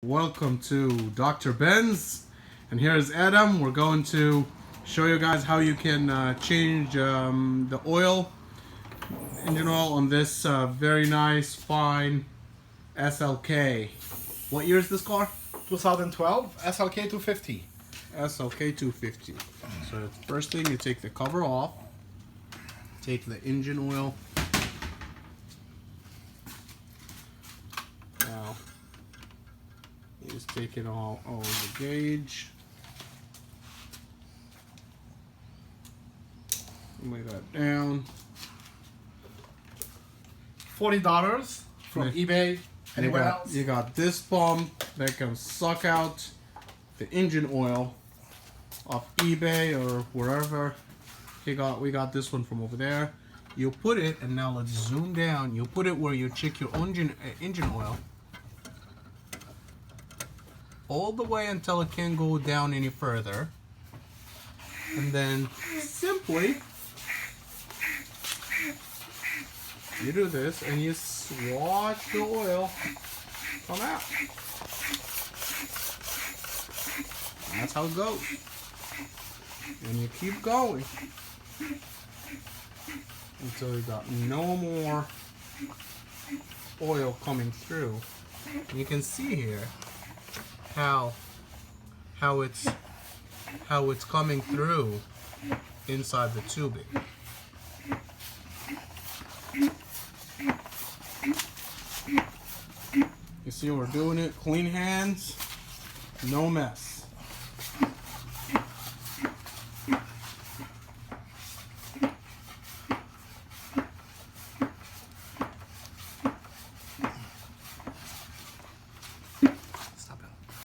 Welcome to Dr. Benz, and here is Adam. We're going to show you guys how you can change the oil, engine oil on this very nice, fine SLK. What year is this car? 2012 SLK 250. SLK 250. So first thing, you take the cover off, take the engine oil. Now, you just take it all over the gauge. Lay that down. $40 from eBay. Anywhere else? You got this pump that can suck out the engine oil off eBay or wherever. We got this one from over there. You put it, and now let's zoom down. You put it where you check your engine oil, all the way until it can't go down any further, and then simply you do this and you watch the oil come out. And that's how it goes. And you keep going until you got no more oil coming through. And you can see here how it's coming through inside the tubing. You see we're doing it clean hands, no mess.